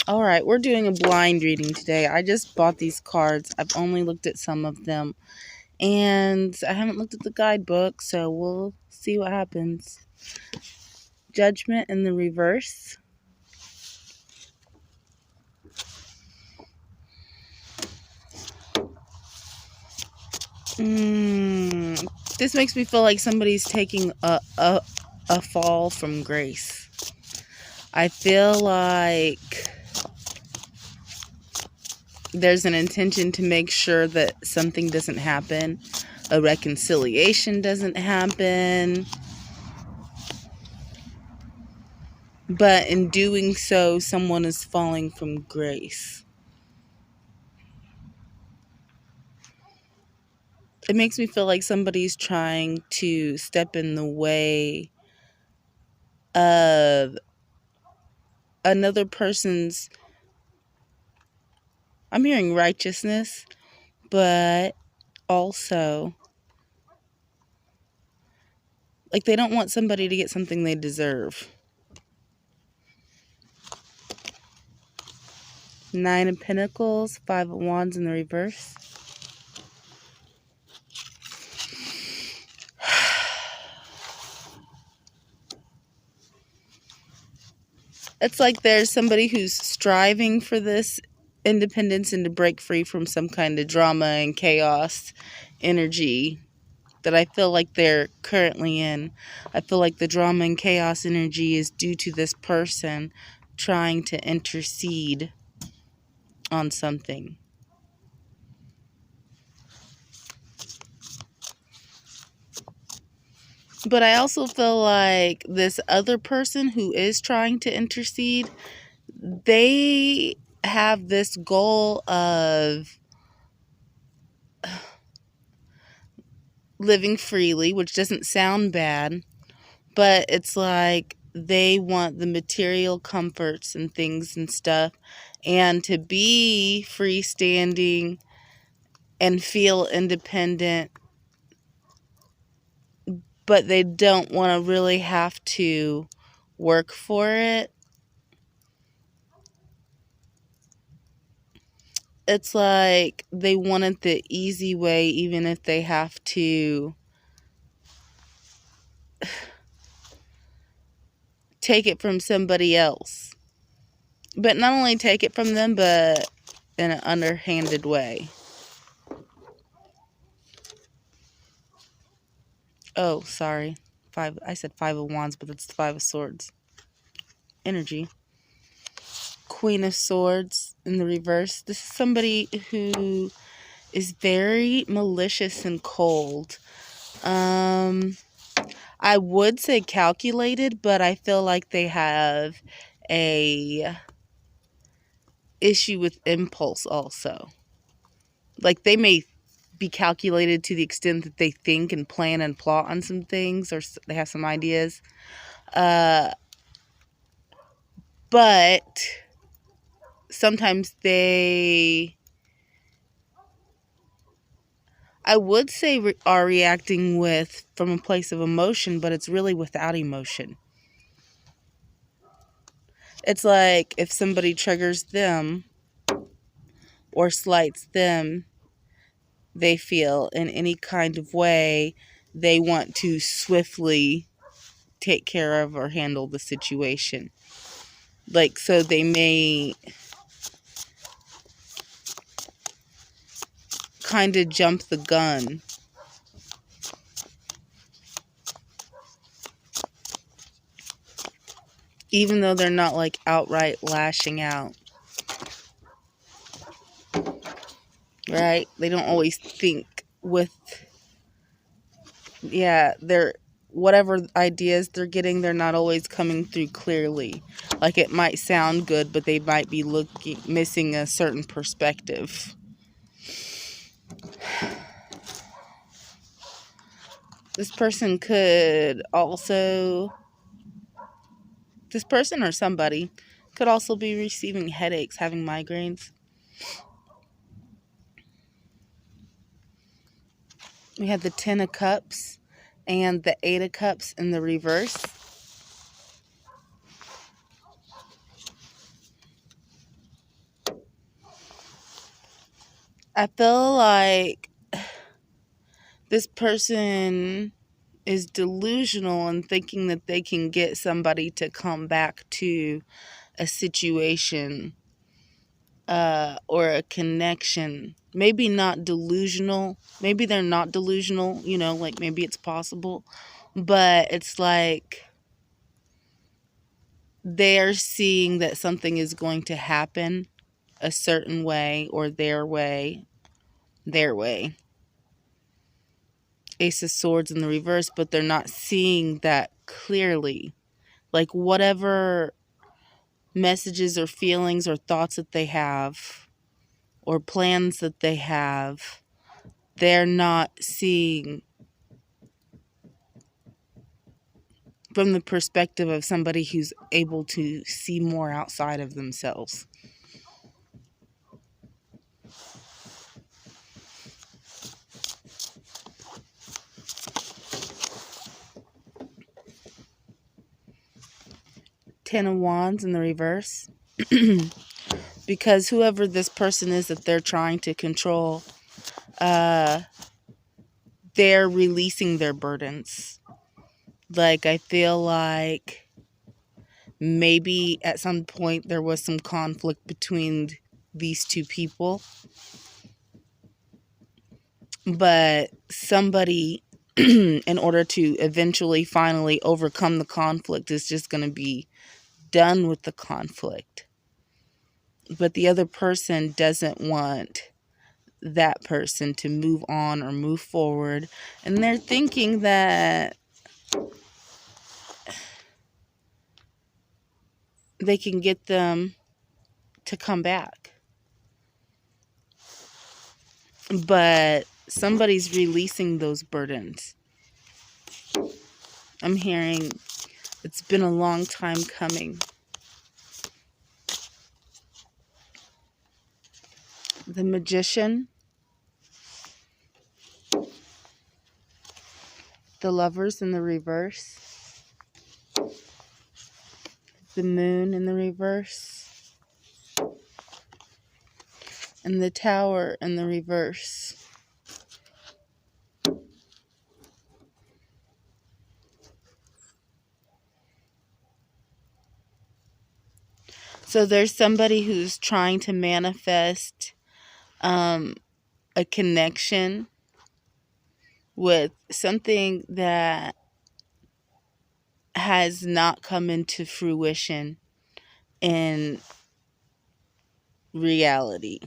All right, we're doing a blind reading today. I just bought these cards. I've only looked at some of them, and I haven't looked at the guidebook, so we'll see what happens. Judgment in the reverse. This makes me feel like somebody's taking a fall from grace. I feel like there's an intention to make sure that something doesn't happen, a reconciliation doesn't happen, but in doing so, someone is falling from grace. It makes me feel like somebody's trying to step in the way of another person's, I'm hearing righteousness, but also like they don't want somebody to get something they deserve. 9 of Pentacles, 5 of Wands in the reverse. It's like there's somebody who's striving for this independence and to break free from some kind of drama and chaos energy that I feel like they're currently in. I feel like the drama and chaos energy is due to this person trying to intercede on something. But I also feel like this other person who is trying to intercede, they have this goal of living freely, which doesn't sound bad, but it's like they want the material comforts and things and stuff, and to be freestanding and feel independent, but they don't want to really have to work for it. It's like they want it the easy way, even if they have to take it from somebody else. But not only take it from them, but in an underhanded way. Oh, sorry. I said 5 of Wands, but it's the 5 of Swords. Energy. Queen of Swords in the reverse. This is somebody who is very malicious and cold. I would say calculated, but I feel like they have a issue with impulse also. Like they may be calculated to the extent that they think and plan and plot on some things, or they have some ideas. But sometimes I would say are reacting from a place of emotion, but it's really without emotion. It's like if somebody triggers them or slights them, they feel in any kind of way they want to swiftly take care of or handle the situation. Like, so they may kind of jump the gun. Even though they're not like outright lashing out. Right? They don't always think with, they're, whatever ideas they're getting, they're not always coming through clearly. Like it might sound good, but they might be missing a certain perspective. This person or somebody could also be receiving headaches, having migraines. We have the 10 of Cups and the 8 of Cups in the reverse. I feel like this person is delusional and thinking that they can get somebody to come back to a situation or a connection. Maybe not delusional. Maybe they're not delusional, like maybe it's possible. But it's like they're seeing that something is going to happen a certain way or their way. Ace of Swords in the reverse, but they're not seeing that clearly. Like whatever messages or feelings or thoughts that they have or plans that they have, they're not seeing from the perspective of somebody who's able to see more outside of themselves. Ten of Wands in the reverse. Because whoever this person is that they're trying to control, they're releasing their burdens. Like, I feel like maybe at some point there was some conflict between these two people. But somebody, in order to eventually, finally overcome the conflict, is just going to be done with the conflict. But the other person doesn't want that person to move on or move forward. And they're thinking that they can get them to come back. But somebody's releasing those burdens. I'm hearing it's been a long time coming. The Magician, the Lovers in the reverse, the Moon in the reverse, and the Tower in the reverse. So there's somebody who's trying to manifest a connection with something that has not come into fruition in reality.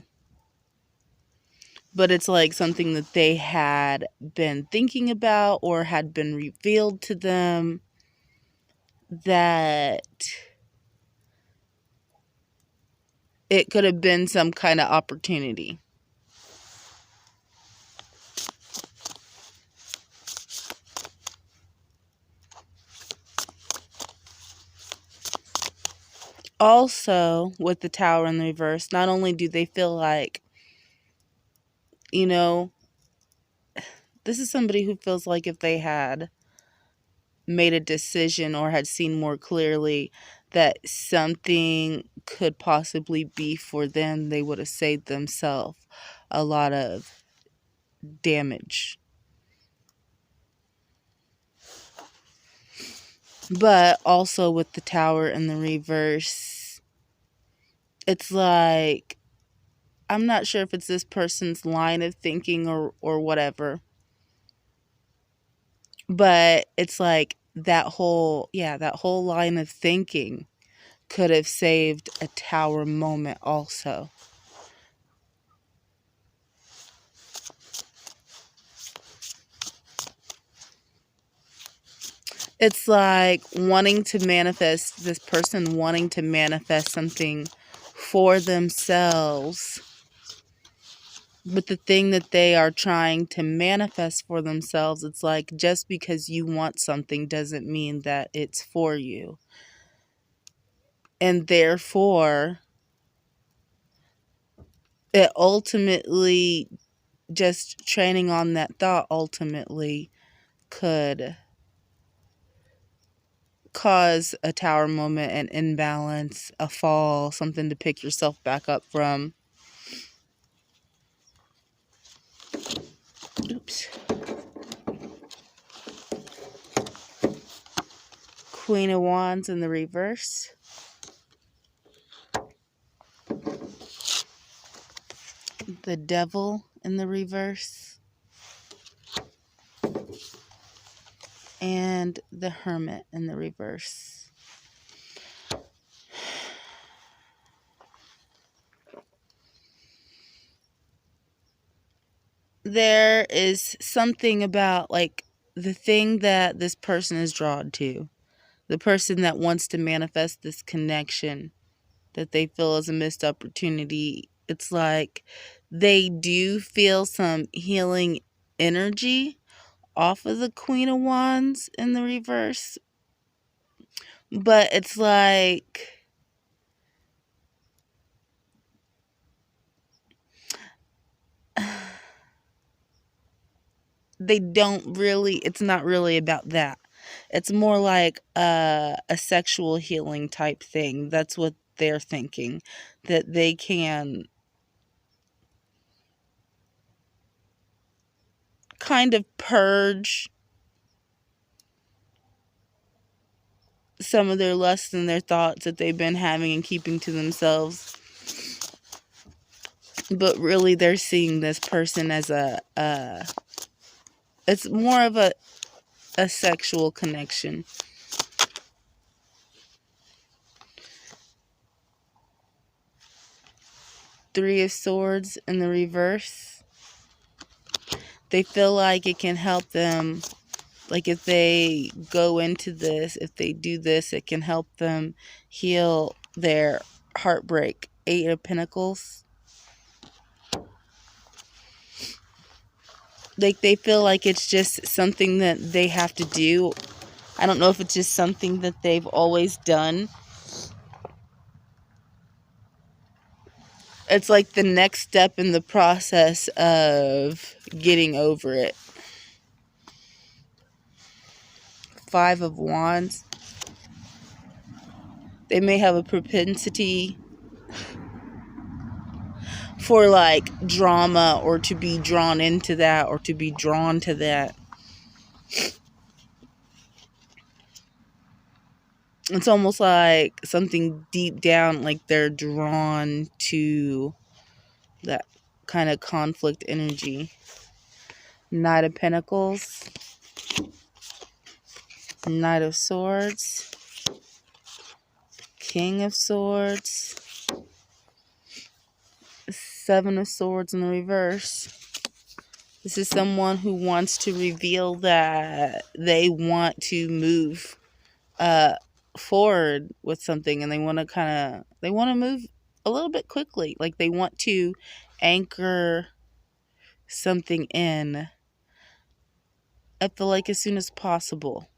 But it's like something that they had been thinking about or had been revealed to them that it could have been some kind of opportunity. Also, with the Tower in the reverse, not only do they feel like, this is somebody who feels like if they had made a decision or had seen more clearly that something could possibly be for them, they would have saved themselves a lot of damage. But also with the Tower in the reverse, it's like, I'm not sure if it's this person's line of thinking or whatever. But it's like that whole line of thinking could have saved a Tower moment also. It's like this person wanting to manifest something for themselves. But the thing that they are trying to manifest for themselves, it's like just because you want something doesn't mean that it's for you. And therefore, it ultimately, just training on that thought ultimately could cause a Tower moment, an imbalance, a fall, something to pick yourself back up from. Oops. Queen of Wands in the reverse. The Devil in the reverse. And the Hermit in the reverse. There is something about, like, the thing that this person is drawn to. The person that wants to manifest this connection that they feel is a missed opportunity. It's like they do feel some healing energy off of the Queen of Wands in the reverse. But it's like they don't really, it's not really about that. It's more like a sexual healing type thing. That's what they're thinking. That they can kind of purge some of their lusts and their thoughts that they've been having and keeping to themselves. But really they're seeing this person as it's more of a sexual connection. Three of Swords in the reverse. They feel like it can help them, like if they go into this, if they do this, it can help them heal their heartbreak. Eight of Pentacles. Like they feel like it's just something that they have to do. I don't know if it's just something that they've always done. It's like the next step in the process of getting over it. Five of Wands. They may have a propensity for like drama, or to be drawn into that, or to be drawn to that. It's almost like something deep down, like they're drawn to that kind of conflict energy. Knight of Pentacles. Knight of Swords. King of Swords. Seven of Swords in the reverse. This is someone who wants to reveal that they want to move forward with something, and they want to move a little bit quickly. Like they want to anchor something in, I feel like, as soon as possible.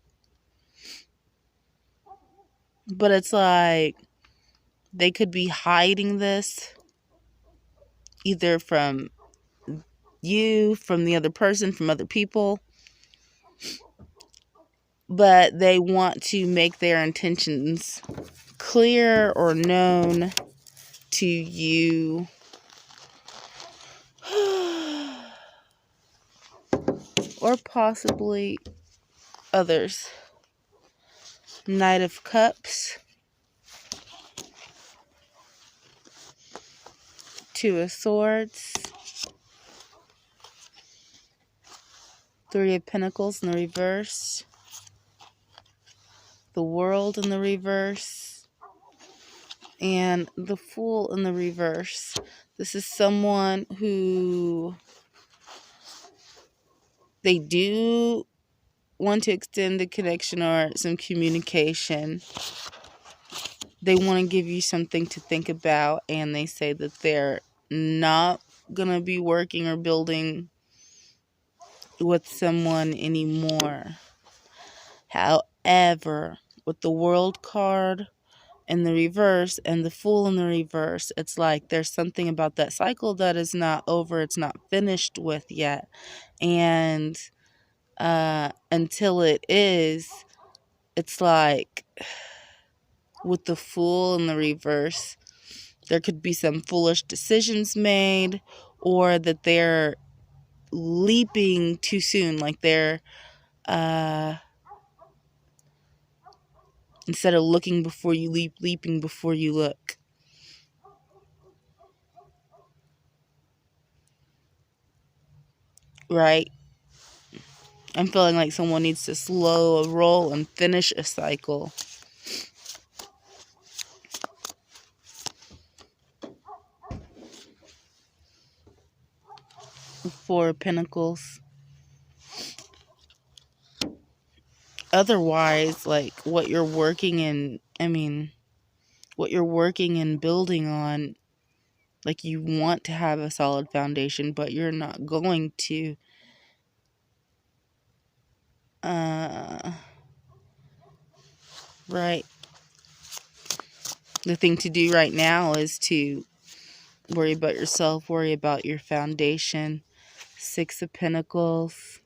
But it's like they could be hiding this either from you, from the other person, from other people. But they want to make their intentions clear or known to you. Or possibly others. Knight of Cups. Two of Swords. Three of Pentacles in the reverse. The World in the reverse. And the Fool in the reverse. This is someone who they do want to extend the connection or some communication. They want to give you something to think about, and they say that they're not going to be working or building with someone anymore. However, with the World card in the reverse and the Fool in the reverse, it's like there's something about that cycle that is not over, it's not finished with yet. And until it is, it's like with the Fool in the reverse, there could be some foolish decisions made, or that they're leaping too soon, like they're instead of looking before you leap, leaping before you look. Right? I'm feeling like someone needs to slow a roll and finish a cycle. Four of Pentacles. Otherwise, like what you're working in, what you're working and building on, like you want to have a solid foundation, but you're not going to. Right. The thing to do right now is to worry about yourself, worry about your foundation. Six of Pentacles.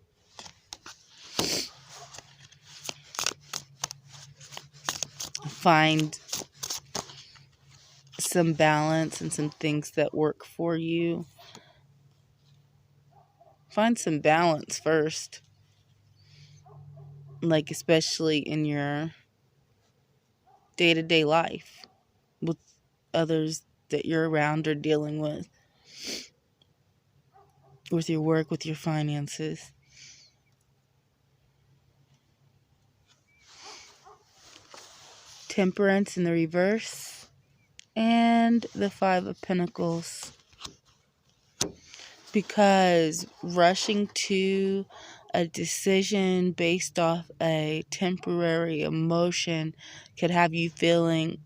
Find some balance and some things that work for you. Find some balance first. Like, especially in your day-to-day life with others that you're around or dealing with your work, with your finances. Temperance in the reverse. And the Five of Pentacles. Because rushing to a decision based off a temporary emotion could have you feeling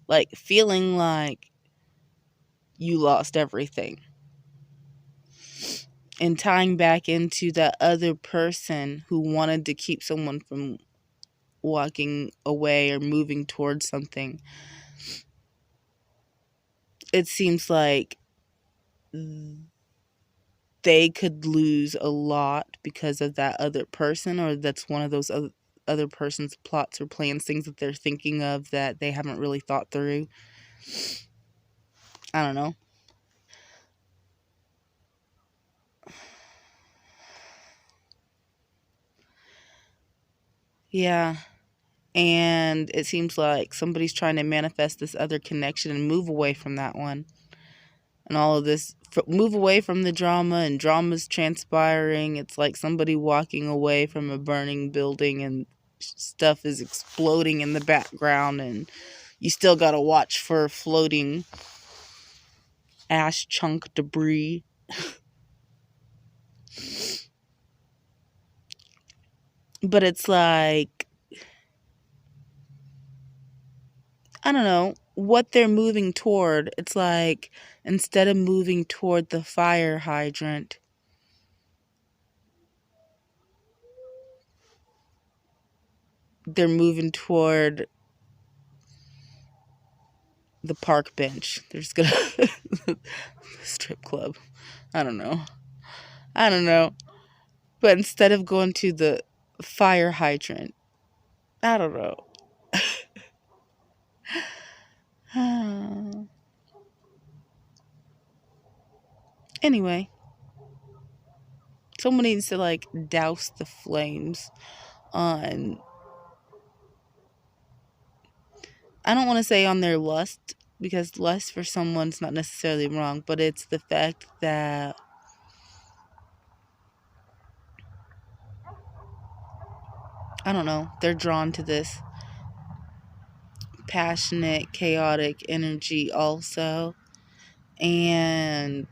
like you lost everything. And tying back into that other person who wanted to keep someone from walking away or moving towards something. It seems like they could lose a lot because of that other person, or that's one of those other person's plots or plans, things that they're thinking of that they haven't really thought through. I don't know. Yeah. And it seems like somebody's trying to manifest this other connection and move away from that one. And all of this, move away from the drama, and drama's transpiring. It's like somebody walking away from a burning building and stuff is exploding in the background, and you still got to watch for floating ash chunk debris. But it's like, I don't know what they're moving toward. It's like, instead of moving toward the fire hydrant, they're moving toward the park bench. They're just gonna strip club. I don't know. But instead of going to the fire hydrant, I don't know. Anyway, someone needs to like douse the flames on, I don't want to say on their lust, because lust for someone's not necessarily wrong, but it's the fact that I don't know, they're drawn to this passionate, chaotic energy also. And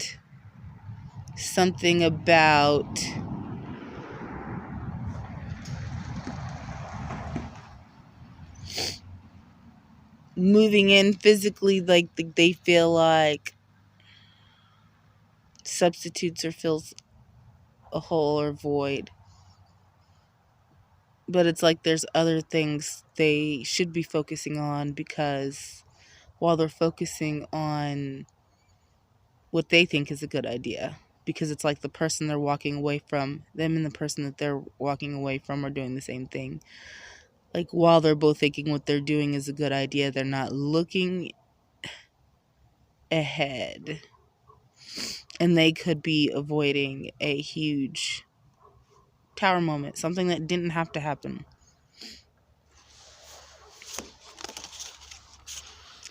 something about moving in physically, like they feel like substitutes or fills a hole or void. But it's like there's other things they should be focusing on, because while they're focusing on what they think is a good idea, because it's like the person they're walking away from, them and the person that they're walking away from are doing the same thing. Like, while they're both thinking what they're doing is a good idea, they're not looking ahead. And they could be avoiding a huge tower moment, something that didn't have to happen.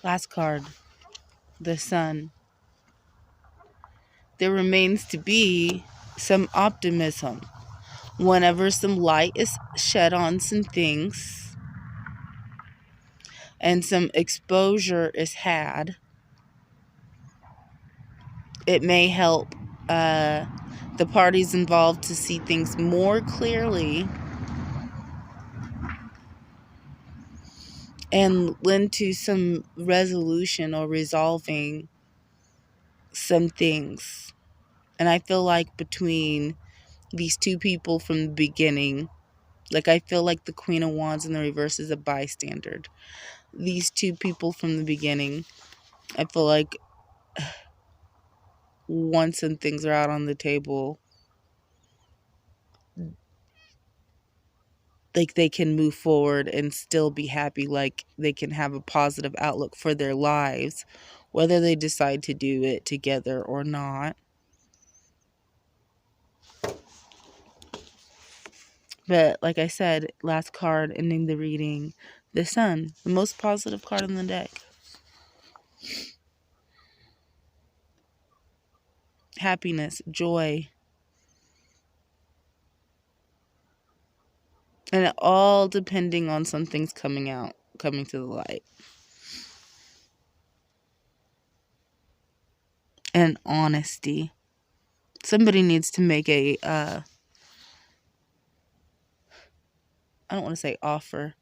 Last card, the Sun. There remains to be some optimism. Whenever some light is shed on some things and some exposure is had, it may help the parties involved to see things more clearly and lend to some resolution or resolving some things. And I feel like between these two people from the beginning, like I feel like the Queen of Wands in the reverse is a bystander. These two people from the beginning, I feel like once some things are out on the table, like they can move forward and still be happy, like they can have a positive outlook for their lives, whether they decide to do it together or not. But like I said, last card ending the reading, the Sun, the most positive card in the deck. Happiness, joy, and it all depending on some things coming to the light. And honesty. Somebody needs to make a, I don't want to say offer,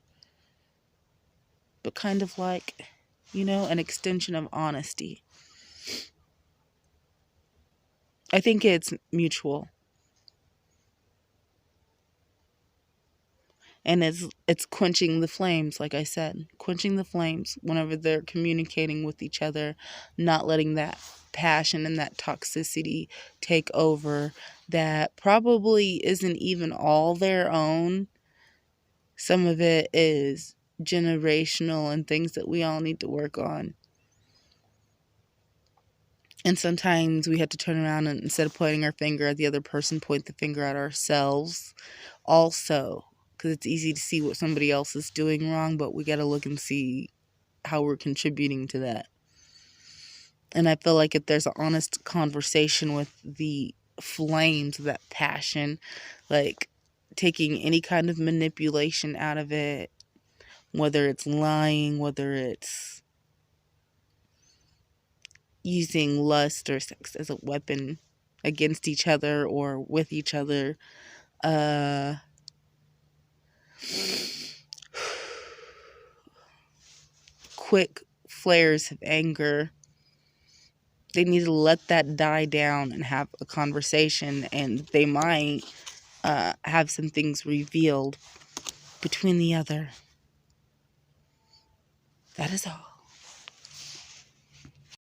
but kind of like, an extension of honesty. I think it's mutual. And it's quenching the flames, like I said. Quenching the flames whenever they're communicating with each other, not letting that passion and that toxicity take over that probably isn't even all their own. Some of it is generational and things that we all need to work on. And sometimes we have to turn around and instead of pointing our finger at the other person, point the finger at ourselves also. Because it's easy to see what somebody else is doing wrong, but we got to look and see how we're contributing to that. And I feel like if there's an honest conversation with the flames of that passion, like taking any kind of manipulation out of it, whether it's lying, whether it's using lust or sex as a weapon against each other or with each other, quick flares of anger, they need to let that die down and have a conversation, and they might have some things revealed between the other. That is all.